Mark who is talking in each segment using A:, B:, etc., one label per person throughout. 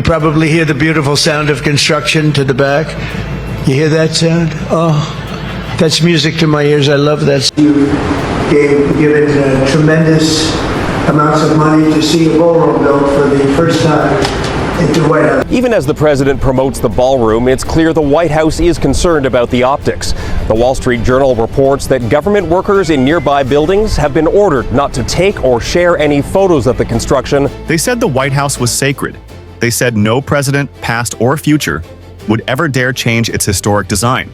A: You probably hear the beautiful sound of construction to the back. You hear that sound? Oh, that's music to my ears. I love that. You given tremendous amounts of money to see a ballroom built for the first time at the White House.
B: Even as the president promotes the ballroom, it's clear the White House is concerned about the optics. The Wall Street Journal reports that government workers in nearby buildings have been ordered not to take or share any photos of the construction.
C: They said the White House was sacred. They said no president, past or future, would ever dare change its historic design.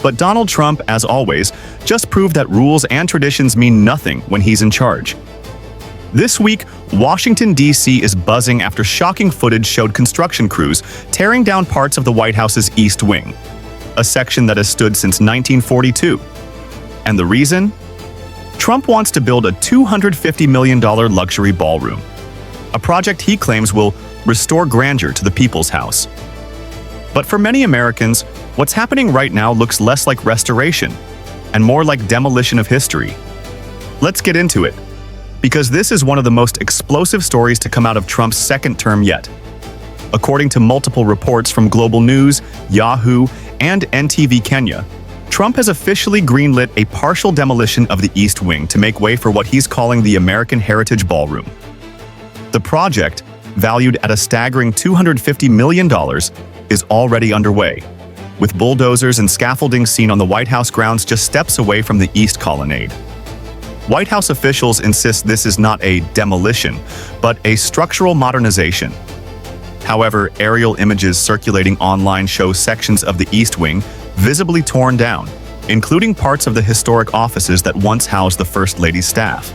C: But Donald Trump, as always, just proved that rules and traditions mean nothing when he's in charge. This week, Washington, D.C. is buzzing after shocking footage showed construction crews tearing down parts of the White House's East Wing, a section that has stood since 1942. And the reason? Trump wants to build a $250 million luxury ballroom, a project he claims will restore grandeur to the People's House. But for many Americans, what's happening right now looks less like restoration and more like demolition of history. Let's get into it, because this is one of the most explosive stories to come out of Trump's second term yet. According to multiple reports from Global News, Yahoo, and NTV Kenya, Trump has officially greenlit a partial demolition of the East Wing to make way for what he's calling the American Heritage Ballroom. The project, valued at a staggering $250 million, is already underway, with bulldozers and scaffolding seen on the White House grounds just steps away from the East Colonnade. White House officials insist this is not a demolition, but a structural modernization. However, aerial images circulating online show sections of the East Wing visibly torn down, including parts of the historic offices that once housed the First Lady's staff.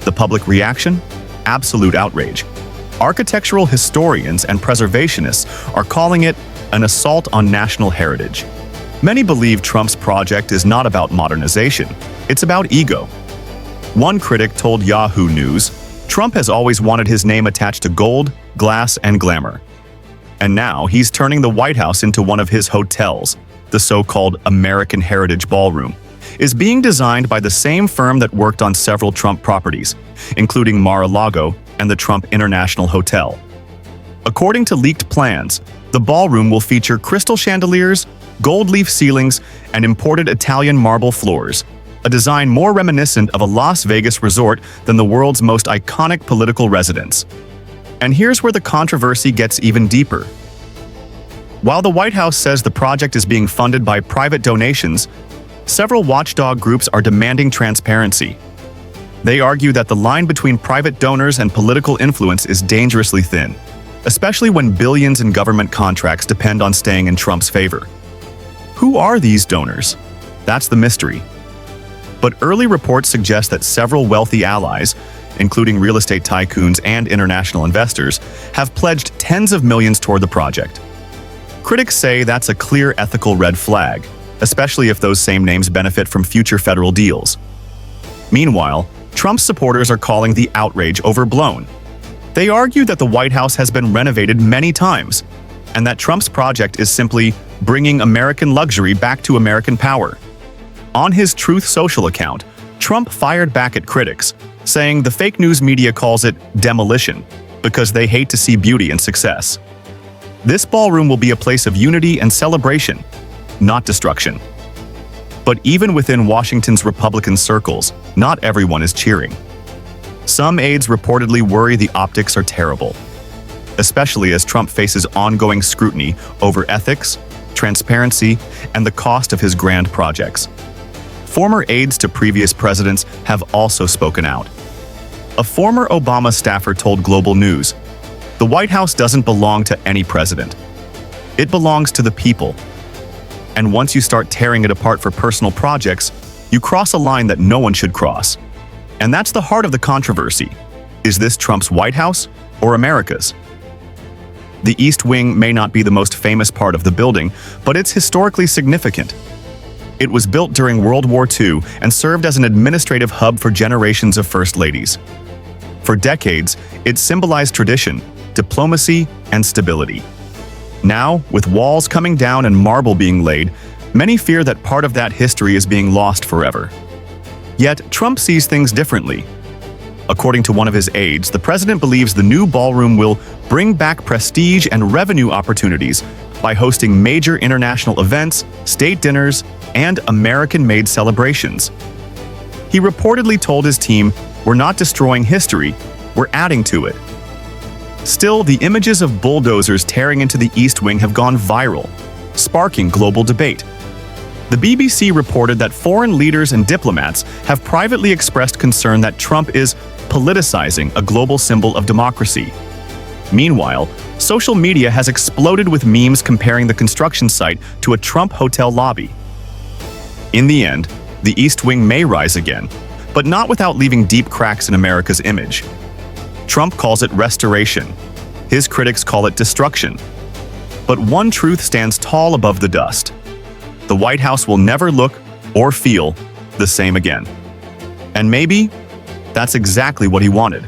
C: The public reaction? Absolute outrage. Architectural historians and preservationists are calling it an assault on national heritage. Many believe Trump's project is not about modernization, it's about ego. One critic told Yahoo News, Trump has always wanted his name attached to gold, glass, and glamour. And now he's turning the White House into one of his hotels. The so-called American Heritage Ballroom is being designed by the same firm that worked on several Trump properties, including Mar-a-Lago and the Trump International Hotel. According to leaked plans, the ballroom will feature crystal chandeliers, gold leaf ceilings, and imported Italian marble floors, a design more reminiscent of a Las Vegas resort than the world's most iconic political residence. And here's where the controversy gets even deeper. While the White House says the project is being funded by private donations, several watchdog groups are demanding transparency. They argue that the line between private donors and political influence is dangerously thin, especially when billions in government contracts depend on staying in Trump's favor. Who are these donors? That's the mystery. But early reports suggest that several wealthy allies, including real estate tycoons and international investors, have pledged tens of millions toward the project. Critics say that's a clear ethical red flag, especially if those same names benefit from future federal deals. Meanwhile, Trump's supporters are calling the outrage overblown. They argue that the White House has been renovated many times, and that Trump's project is simply bringing American luxury back to American power. On his Truth Social account, Trump fired back at critics, saying the fake news media calls it demolition because they hate to see beauty and success. This ballroom will be a place of unity and celebration, not destruction. But even within Washington's Republican circles, not everyone is cheering. Some aides reportedly worry the optics are terrible, especially as Trump faces ongoing scrutiny over ethics, transparency, and the cost of his grand projects. Former aides to previous presidents have also spoken out. A former Obama staffer told Global News, "The White House doesn't belong to any president. It belongs to the people. And once you start tearing it apart for personal projects, you cross a line that no one should cross." And that's the heart of the controversy. Is this Trump's White House or America's? The East Wing may not be the most famous part of the building, but it's historically significant. It was built during World War II and served as an administrative hub for generations of First Ladies. For decades, it symbolized tradition, diplomacy, and stability. Now, with walls coming down and marble being laid, many fear that part of that history is being lost forever. Yet, Trump sees things differently. According to one of his aides, the president believes the new ballroom will bring back prestige and revenue opportunities by hosting major international events, state dinners, and American-made celebrations. He reportedly told his team, "We're not destroying history, we're adding to it." Still, the images of bulldozers tearing into the East Wing have gone viral, sparking global debate. The BBC reported that foreign leaders and diplomats have privately expressed concern that Trump is politicizing a global symbol of democracy. Meanwhile, social media has exploded with memes comparing the construction site to a Trump hotel lobby. In the end, the East Wing may rise again, but not without leaving deep cracks in America's image. Trump calls it restoration. His critics call it destruction. But one truth stands tall above the dust. The White House will never look or feel the same again. And maybe that's exactly what he wanted.